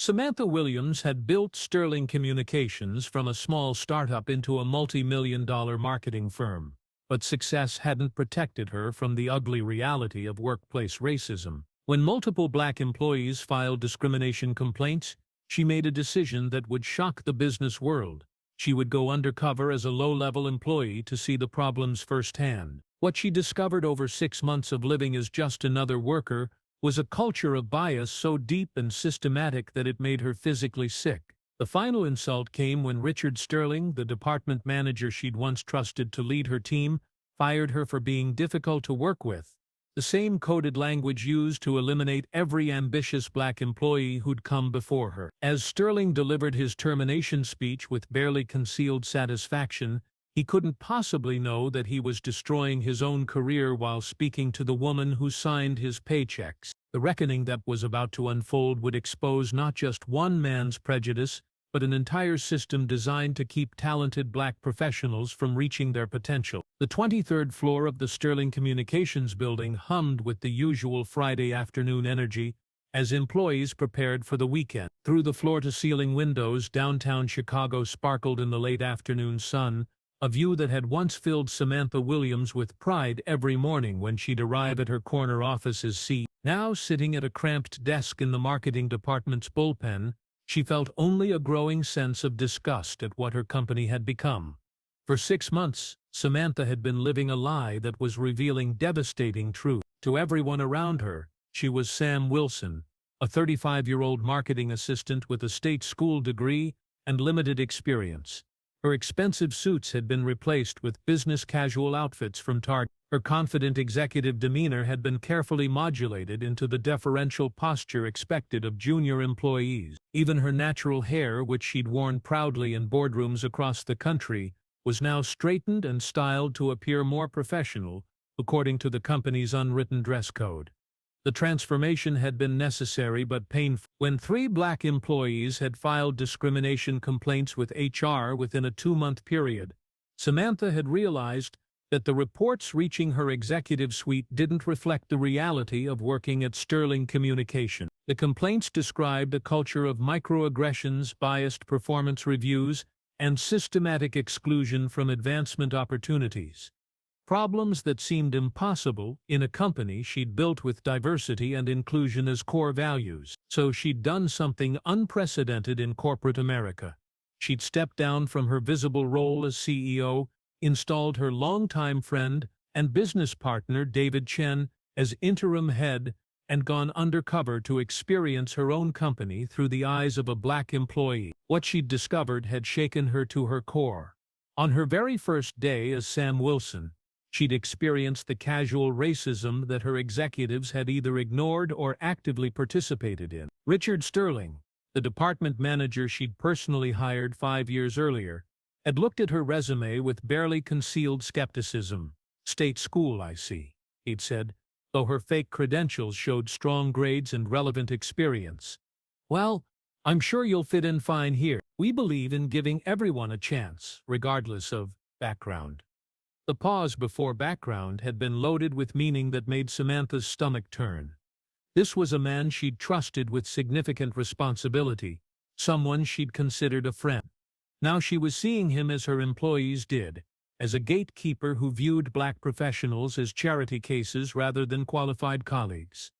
Samantha Williams had built Sterling Communications from a small startup into a multi-million-dollar marketing firm, but success hadn't protected her from the ugly reality of workplace racism. When multiple black employees filed discrimination complaints, she made a decision that would shock the business world. She would go undercover as a low-level employee to see the problems firsthand. What she discovered over 6 months of living as just another worker was a culture of bias so deep and systematic that it made her physically sick. The final insult came when Richard Sterling, the department manager she'd once trusted to lead her team, fired her for being difficult to work with. The same coded language used to eliminate every ambitious black employee who'd come before her. As Sterling delivered his termination speech with barely concealed satisfaction, he couldn't possibly know that he was destroying his own career while speaking to the woman who signed his paychecks. The reckoning that was about to unfold would expose not just one man's prejudice, but an entire system designed to keep talented black professionals from reaching their potential. The 23rd floor of the Sterling Communications building hummed with the usual Friday afternoon energy as employees prepared for the weekend. Through the floor-to-ceiling windows, downtown Chicago sparkled in the late afternoon sun, a view that had once filled Samantha Williams with pride every morning when she'd arrive at her corner office's seat. Now sitting at a cramped desk in the marketing department's bullpen, she felt only a growing sense of disgust at what her company had become. For 6 months, Samantha had been living a lie that was revealing devastating truth. To everyone around her, she was Sam Wilson, a 35-year-old marketing assistant with a state school degree and limited experience. Her expensive suits had been replaced with business-casual outfits from Target. Her confident executive demeanor had been carefully modulated into the deferential posture expected of junior employees. Even her natural hair, which she'd worn proudly in boardrooms across the country, was now straightened and styled to appear more professional, according to the company's unwritten dress code. The transformation had been necessary but painful. When 3 black employees had filed discrimination complaints with HR within a 2-month period, Samantha had realized that the reports reaching her executive suite didn't reflect the reality of working at Sterling Communication. The complaints described a culture of microaggressions, biased performance reviews, and systematic exclusion from advancement opportunities. Problems that seemed impossible in a company she'd built with diversity and inclusion as core values. So she'd done something unprecedented in corporate America. She'd stepped down from her visible role as CEO, installed her longtime friend and business partner David Chen as interim head, and gone undercover to experience her own company through the eyes of a black employee. What she'd discovered had shaken her to her core. On her very first day as Sam Wilson, she'd experienced the casual racism that her executives had either ignored or actively participated in. Richard Sterling, the department manager she'd personally hired 5 years earlier, had looked at her resume with barely concealed skepticism. "State school, I see," he'd said, though her fake credentials showed strong grades and relevant experience. "Well, I'm sure you'll fit in fine here. We believe in giving everyone a chance, regardless of background." The pause before background had been loaded with meaning that made Samantha's stomach turn. This was a man she'd trusted with significant responsibility, someone she'd considered a friend. Now she was seeing him as her employees did, as a gatekeeper who viewed black professionals as charity cases rather than qualified colleagues.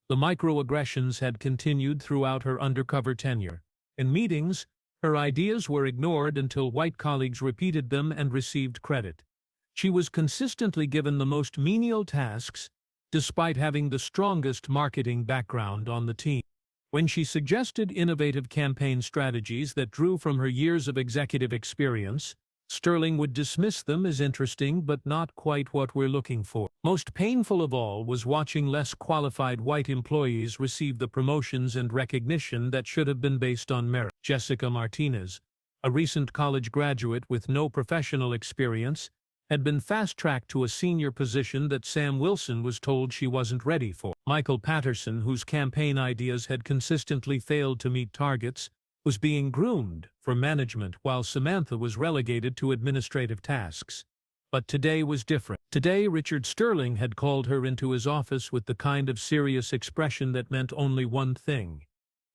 The microaggressions had continued throughout her undercover tenure. In meetings, her ideas were ignored until white colleagues repeated them and received credit. She was consistently given the most menial tasks, despite having the strongest marketing background on the team. When she suggested innovative campaign strategies that drew from her years of executive experience, Sterling would dismiss them as interesting but not quite what we're looking for. Most painful of all was watching less qualified white employees receive the promotions and recognition that should have been based on merit. Jessica Martinez, a recent college graduate with no professional experience, had been fast-tracked to a senior position that Sam Wilson was told she wasn't ready for. Michael Patterson, whose campaign ideas had consistently failed to meet targets, was being groomed for management while Samantha was relegated to administrative tasks. But today was different. Today, Richard Sterling had called her into his office with the kind of serious expression that meant only one thing.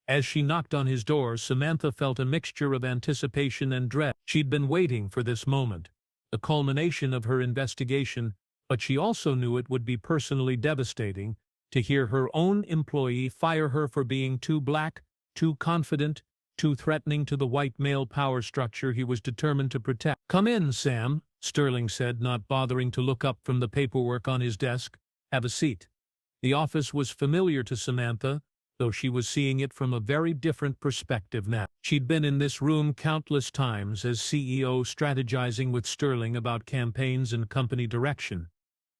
As she knocked on his door, Samantha felt a mixture of anticipation and dread. She'd been waiting for this moment, the culmination of her investigation, but she also knew it would be personally devastating to hear her own employee fire her for being too black, too confident, too threatening to the white male power structure he was determined to protect. "Come in, Sam," Sterling said, not bothering to look up from the paperwork on his desk. "Have a seat." The office was familiar to Samantha, though she was seeing it from a very different perspective now. She'd been in this room countless times as CEO, strategizing with Sterling about campaigns and company direction.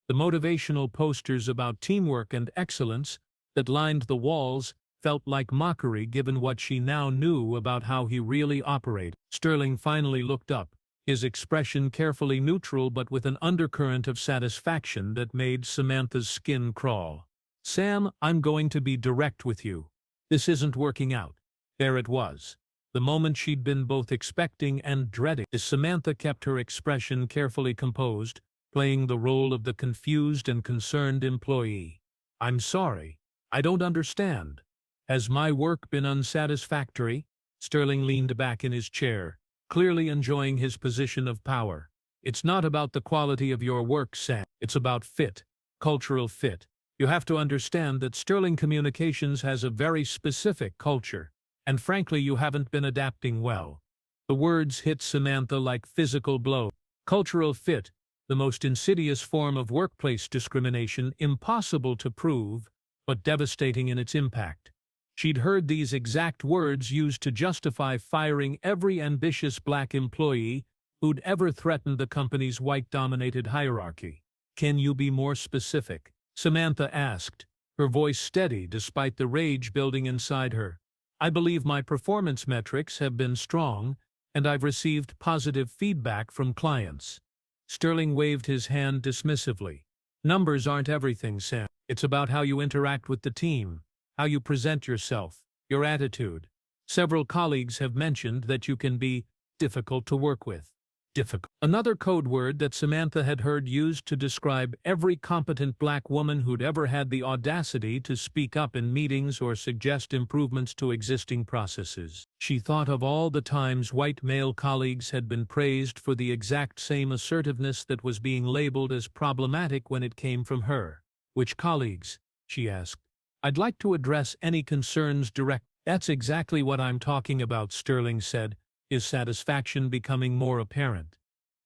The motivational posters about teamwork and excellence that lined the walls felt like mockery given what she now knew about how he really operated. Sterling finally looked up, his expression carefully neutral but with an undercurrent of satisfaction that made Samantha's skin crawl. "Sam, I'm going to be direct with you. This isn't working out." There it was, the moment she'd been both expecting and dreading. As Samantha kept her expression carefully composed, playing the role of the confused and concerned employee. "I'm sorry. I don't understand. Has my work been unsatisfactory?" Sterling leaned back in his chair, clearly enjoying his position of power. "It's not about the quality of your work, Sam. It's about fit, cultural fit. You have to understand that Sterling Communications has a very specific culture, and frankly you haven't been adapting well." The words hit Samantha like physical blows. Cultural fit, the most insidious form of workplace discrimination, impossible to prove, but devastating in its impact. She'd heard these exact words used to justify firing every ambitious black employee who'd ever threatened the company's white-dominated hierarchy. "Can you be more specific?" Samantha asked, her voice steady despite the rage building inside her. "I believe my performance metrics have been strong, and I've received positive feedback from clients." Sterling waved his hand dismissively. "Numbers aren't everything, Sam. It's about how you interact with the team, how you present yourself, your attitude. Several colleagues have mentioned that you can be difficult to work with." Difficult. Another code word that Samantha had heard used to describe every competent black woman who'd ever had the audacity to speak up in meetings or suggest improvements to existing processes. She thought of all the times white male colleagues had been praised for the exact same assertiveness that was being labeled as problematic when it came from her. "Which colleagues?" she asked. "I'd like to address any concerns direct." "That's exactly what I'm talking about," Sterling said, his satisfaction becoming more apparent.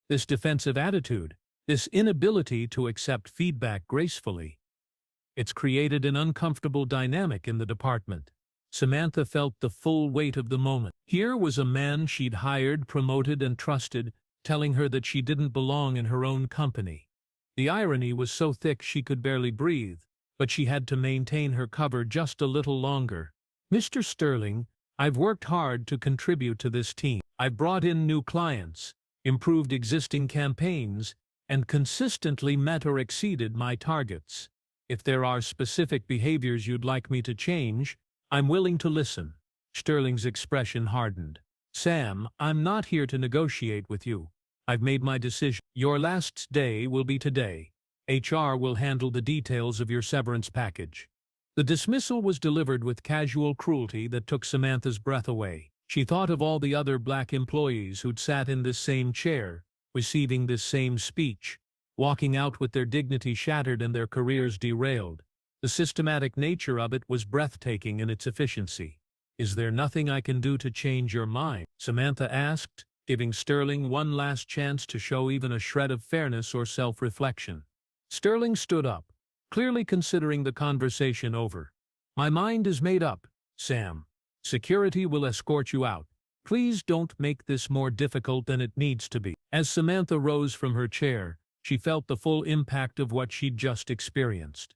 This defensive attitude, this inability to accept feedback gracefully. It's created an uncomfortable dynamic in the department. Samantha felt the full weight of the moment. Here was a man she'd hired, promoted, and trusted, telling her that she didn't belong in her own company. The irony was so thick she could barely breathe, but she had to maintain her cover just a little longer. "Mr. Sterling, I've worked hard to contribute to this team. I've brought in new clients, improved existing campaigns, and consistently met or exceeded my targets. If there are specific behaviors you'd like me to change, I'm willing to listen." Sterling's expression hardened. "Sam, I'm not here to negotiate with you. I've made my decision. Your last day will be today. HR will handle the details of your severance package." The dismissal was delivered with casual cruelty that took Samantha's breath away. She thought of all the other black employees who'd sat in this same chair, receiving this same speech, walking out with their dignity shattered and their careers derailed. The systematic nature of it was breathtaking in its efficiency. "Is there nothing I can do to change your mind?" Samantha asked, giving Sterling one last chance to show even a shred of fairness or self-reflection. Sterling stood up, clearly considering the conversation over. "My mind is made up, Sam. Security will escort you out. Please don't make this more difficult than it needs to be." As Samantha rose from her chair, she felt the full impact of what she'd just experienced.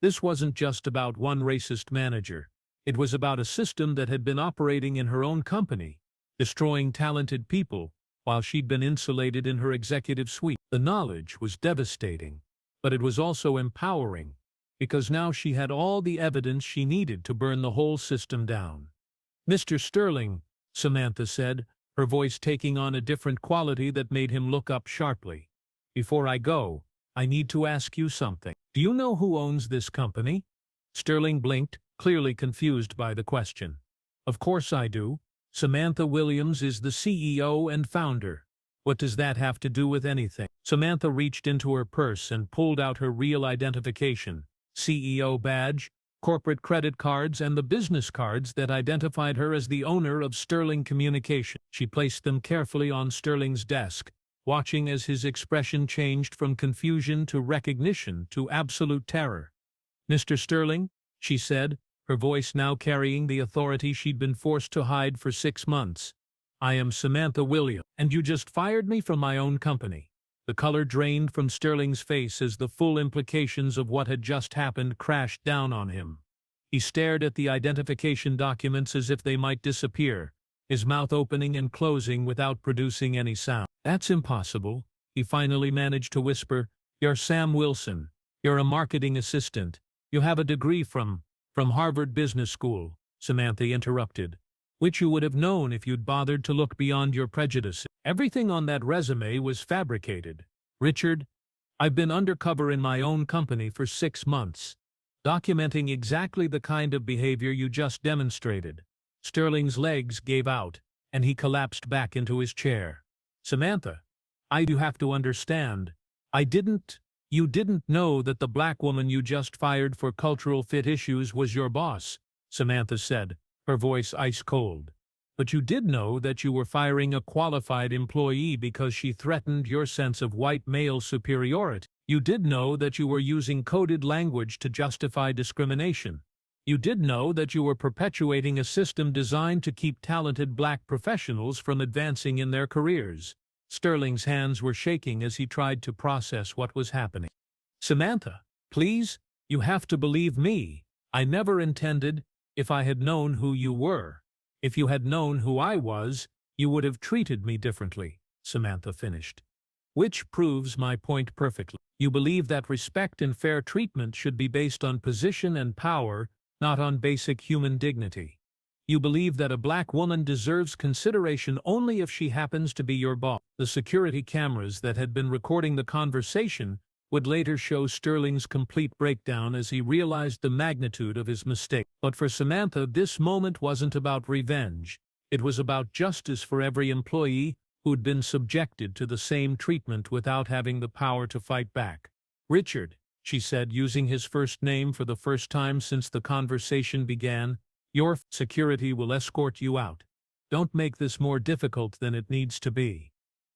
This wasn't just about one racist manager. It was about a system that had been operating in her own company, destroying talented people, while she'd been insulated in her executive suite. The knowledge was devastating, but it was also empowering, because now she had all the evidence she needed to burn the whole system down. "Mr. Sterling," Samantha said, her voice taking on a different quality that made him look up sharply. "Before I go, I need to ask you something. Do you know who owns this company?" Sterling blinked, clearly confused by the question. Of course I do. Samantha Williams is the CEO and founder. What does that have to do with anything? Samantha reached into her purse and pulled out her real identification, CEO badge, corporate credit cards, and the business cards that identified her as the owner of Sterling Communication. She placed them carefully on Sterling's desk, watching as his expression changed from confusion to recognition to absolute terror. "Mr. Sterling," she said, her voice now carrying the authority she'd been forced to hide for 6 months. "I am Samantha Williams, and you just fired me from my own company." The color drained from Sterling's face as the full implications of what had just happened crashed down on him. He stared at the identification documents as if they might disappear, his mouth opening and closing without producing any sound. "That's impossible," he finally managed to whisper. "You're Sam Wilson. You're a marketing assistant. You have a degree from Harvard Business School," Samantha interrupted, "which you would have known if you'd bothered to look beyond your prejudices. Everything on that resume was fabricated. Richard, I've been undercover in my own company for 6 months, documenting exactly the kind of behavior you just demonstrated." Sterling's legs gave out, and he collapsed back into his chair. "Samantha, you have to understand. You didn't know that the black woman you just fired for cultural fit issues was your boss," Samantha said, her voice ice cold. "But you did know that you were firing a qualified employee because she threatened your sense of white male superiority. You did know that you were using coded language to justify discrimination. You did know that you were perpetuating a system designed to keep talented black professionals from advancing in their careers." Sterling's hands were shaking as he tried to process what was happening. "Samantha, please, you have to believe me. I never intended, if I had known who you were. If you had known who I was, you would have treated me differently," Samantha finished. "Which proves my point perfectly. You believe that respect and fair treatment should be based on position and power, not on basic human dignity. You believe that a black woman deserves consideration only if she happens to be your boss." The security cameras that had been recording the conversation would later show Sterling's complete breakdown as he realized the magnitude of his mistake. But for Samantha, this moment wasn't about revenge. It was about justice for every employee who'd been subjected to the same treatment without having the power to fight back. "Richard," she said, using his first name for the first time since the conversation began, "your security will escort you out. Don't make this more difficult than it needs to be."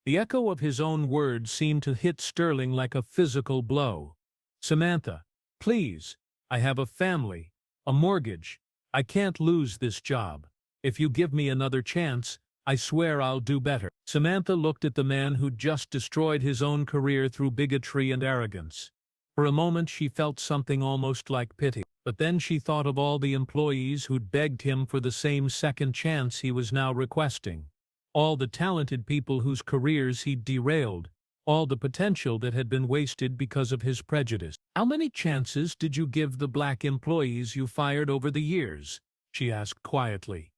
The echo of his own words seemed to hit Sterling like a physical blow. "Samantha, please, I have a family, a mortgage. I can't lose this job. If you give me another chance, I swear I'll do better." Samantha looked at the man who'd just destroyed his own career through bigotry and arrogance. For a moment she felt something almost like pity, but then she thought of all the employees who'd begged him for the same second chance he was now requesting. All the talented people whose careers he'd derailed, all the potential that had been wasted because of his prejudice. "How many chances did you give the black employees you fired over the years?" she asked quietly.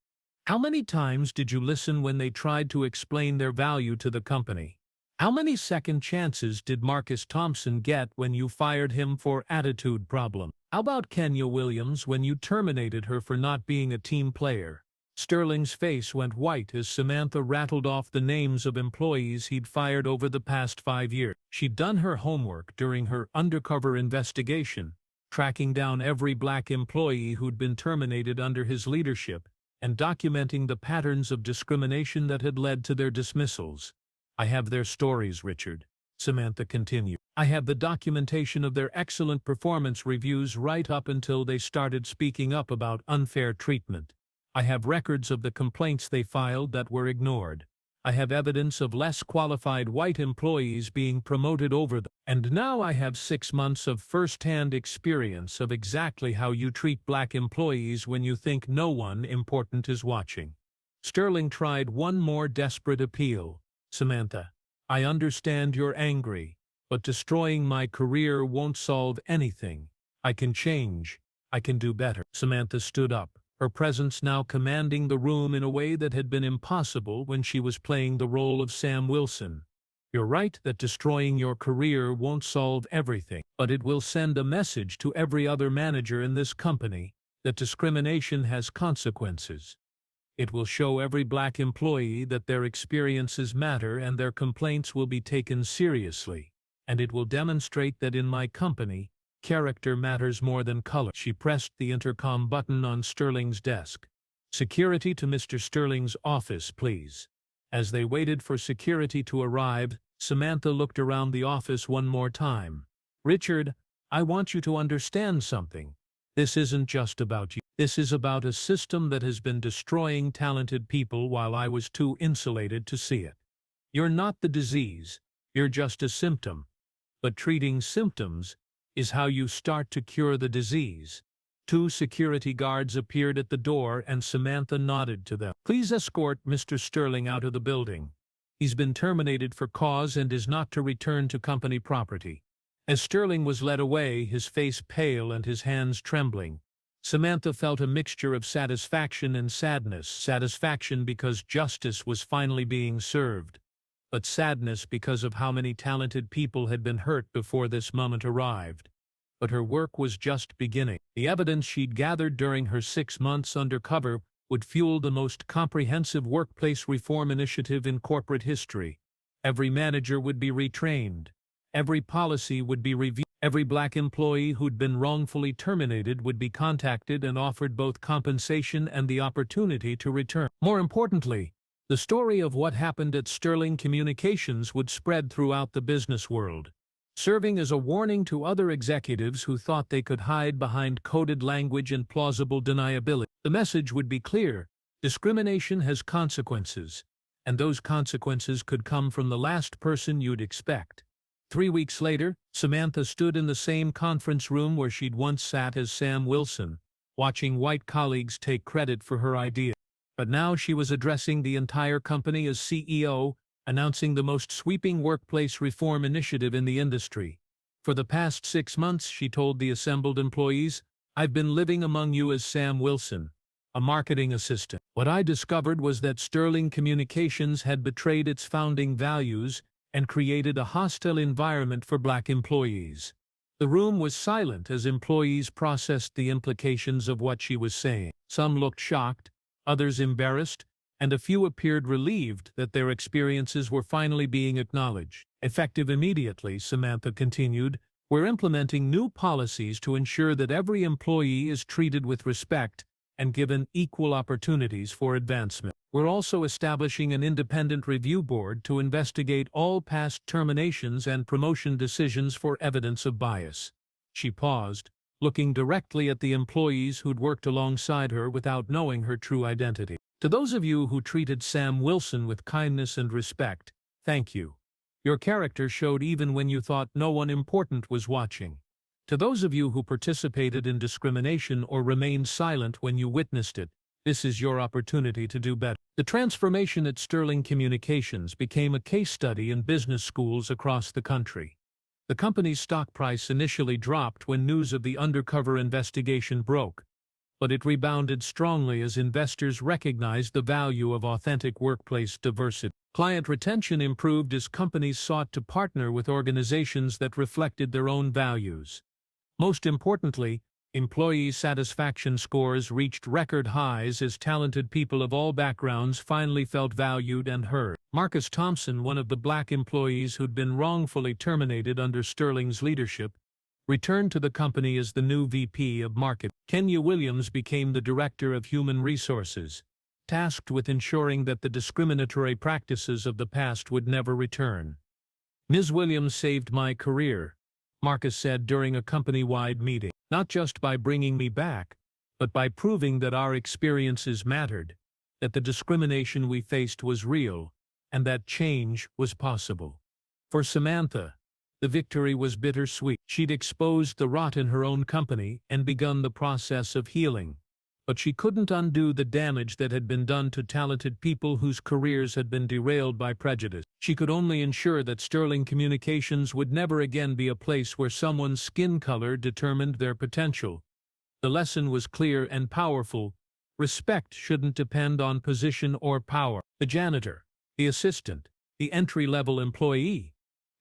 "How many times did you listen when they tried to explain their value to the company? How many second chances did Marcus Thompson get when you fired him for attitude problem? How about Kenya Williams when you terminated her for not being a team player?" Sterling's face went white as Samantha rattled off the names of employees he'd fired over the past 5 years. She'd done her homework during her undercover investigation, tracking down every black employee who'd been terminated under his leadership and documenting the patterns of discrimination that had led to their dismissals. "I have their stories, Richard," Samantha continued. "I have the documentation of their excellent performance reviews right up until they started speaking up about unfair treatment. I have records of the complaints they filed that were ignored. I have evidence of less qualified white employees being promoted over them. And now I have 6 months of first-hand experience of exactly how you treat black employees when you think no one important is watching." Sterling tried one more desperate appeal. "Samantha, I understand you're angry, but destroying my career won't solve anything. I can change. I can do better." Samantha stood up, her presence now commanding the room in a way that had been impossible when she was playing the role of Sam Wilson. "You're right that destroying your career won't solve everything, but it will send a message to every other manager in this company that discrimination has consequences. It will show every Black employee that their experiences matter and their complaints will be taken seriously. And it will demonstrate that in my company, character matters more than color. She pressed the intercom button on Sterling's desk. Security to Mr. Sterling's office, please. As they waited for security to arrive, Samantha looked around the office one more time. Richard, I want you to understand something. This isn't just about you. This is about a system that has been destroying talented people while I was too insulated to see it. You're not the disease. You're just a symptom. But treating symptoms is how you start to cure the disease. 2 security guards appeared at the door and Samantha nodded to them. Please escort Mr. Sterling out of the building. He's been terminated for cause and is not to return to company property. As Sterling was led away, his face pale and his hands trembling, Samantha felt a mixture of satisfaction and sadness. Satisfaction because justice was finally being served, but sadness because of how many talented people had been hurt before this moment arrived. But her work was just beginning. The evidence she'd gathered during her 6 months undercover would fuel the most comprehensive workplace reform initiative in corporate history. Every manager would be retrained. Every policy would be reviewed. Every Black employee who'd been wrongfully terminated would be contacted and offered both compensation and the opportunity to return. More importantly, the story of what happened at Sterling Communications would spread throughout the business world, serving as a warning to other executives who thought they could hide behind coded language and plausible deniability. The message would be clear: discrimination has consequences, and those consequences could come from the last person you'd expect. 3 weeks later, Samantha stood in the same conference room where she'd once sat as Sam Wilson, watching white colleagues take credit for her idea. But now she was addressing the entire company as CEO, announcing the most sweeping workplace reform initiative in the industry. For the past 6 months, she told the assembled employees, I've been living among you as Sam Wilson, a marketing assistant. What I discovered was that Sterling Communications had betrayed its founding values and created a hostile environment for Black employees. The room was silent as employees processed the implications of what she was saying. Some looked shocked, others embarrassed, and a few appeared relieved that their experiences were finally being acknowledged. Effective immediately, Samantha continued, we're implementing new policies to ensure that every employee is treated with respect and given equal opportunities for advancement. We're also establishing an independent review board to investigate all past terminations and promotion decisions for evidence of bias. She paused, looking directly at the employees who'd worked alongside her without knowing her true identity. To those of you who treated Sam Wilson with kindness and respect, thank you. Your character showed even when you thought no one important was watching. To those of you who participated in discrimination or remained silent when you witnessed it, this is your opportunity to do better. The transformation at Sterling Communications became a case study in business schools across the country. The company's stock price initially dropped when news of the undercover investigation broke, but it rebounded strongly as investors recognized the value of authentic workplace diversity. Client retention improved as companies sought to partner with organizations that reflected their own values. Most importantly, employee satisfaction scores reached record highs as talented people of all backgrounds finally felt valued and heard. Marcus Thompson, one of the Black employees who'd been wrongfully terminated under Sterling's leadership, returned to the company as the new VP of Marketing. Samantha Williams became the Director of Human Resources, tasked with ensuring that the discriminatory practices of the past would never return. Ms. Williams saved my career, Marcus said during a company-wide meeting, not just by bringing me back, but by proving that our experiences mattered, that the discrimination we faced was real, and that change was possible. For Samantha, the victory was bittersweet. She'd exposed the rot in her own company and begun the process of healing. But she couldn't undo the damage that had been done to talented people whose careers had been derailed by prejudice. She could only ensure that Sterling Communications would never again be a place where someone's skin color determined their potential. The lesson was clear and powerful. Respect shouldn't depend on position or power. The janitor, the assistant, the entry-level employee,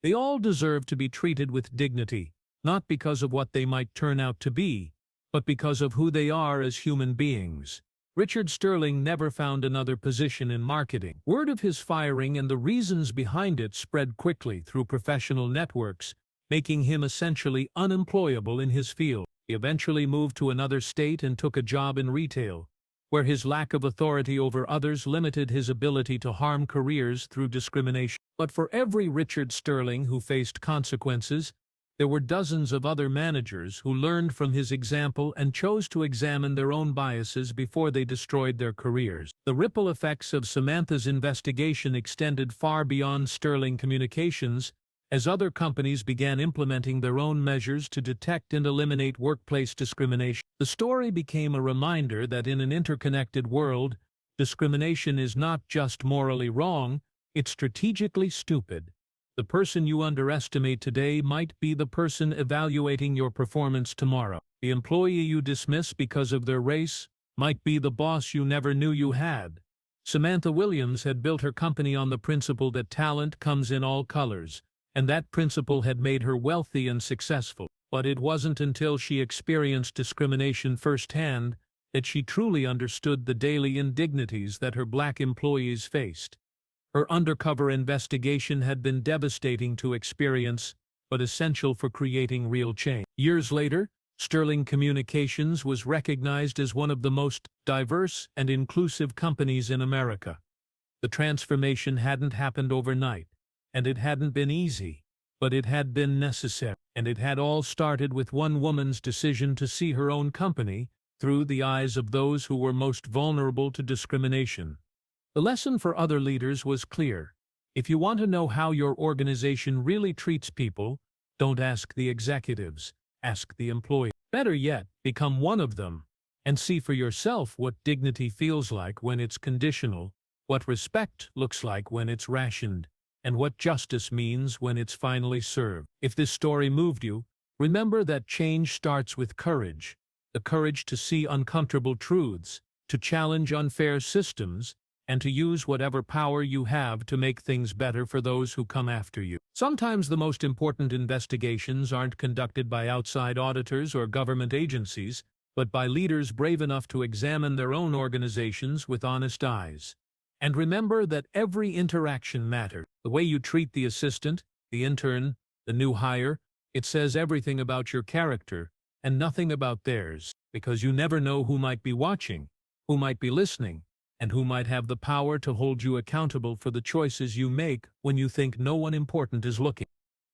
they all deserve to be treated with dignity, not because of what they might turn out to be, but because of who they are as human beings. Richard Sterling never found another position in marketing. Word of his firing and the reasons behind it spread quickly through professional networks, making him essentially unemployable in his field. He eventually moved to another state and took a job in retail, where his lack of authority over others limited his ability to harm careers through discrimination. But for every Richard Sterling who faced consequences, there were dozens of other managers who learned from his example and chose to examine their own biases before they destroyed their careers. The ripple effects of Samantha's investigation extended far beyond Sterling Communications, as other companies began implementing their own measures to detect and eliminate workplace discrimination. The story became a reminder that in an interconnected world, discrimination is not just morally wrong, it's strategically stupid. The person you underestimate today might be the person evaluating your performance tomorrow. The employee you dismiss because of their race might be the boss you never knew you had. Samantha Williams had built her company on the principle that talent comes in all colors, and that principle had made her wealthy and successful. But it wasn't until she experienced discrimination firsthand that she truly understood the daily indignities that her black employees faced. Her undercover investigation had been devastating to experience, but essential for creating real change. Years later, Sterling Communications was recognized as one of the most diverse and inclusive companies in America. The transformation hadn't happened overnight, and it hadn't been easy, but it had been necessary. And it had all started with one woman's decision to see her own company through the eyes of those who were most vulnerable to discrimination. The lesson for other leaders was clear. If you want to know how your organization really treats people, don't ask the executives, ask the employees. Better yet, become one of them, and see for yourself what dignity feels like when it's conditional, what respect looks like when it's rationed, and what justice means when it's finally served. If this story moved you, remember that change starts with courage, the courage to see uncomfortable truths, to challenge unfair systems, and to use whatever power you have to make things better for those who come after you. Sometimes the most important investigations aren't conducted by outside auditors or government agencies, but by leaders brave enough to examine their own organizations with honest eyes. And remember that every interaction matters. The way you treat the assistant, the intern, the new hire, it says everything about your character and nothing about theirs, because you never know who might be watching, who might be listening, and who might have the power to hold you accountable for the choices you make when you think no one important is looking.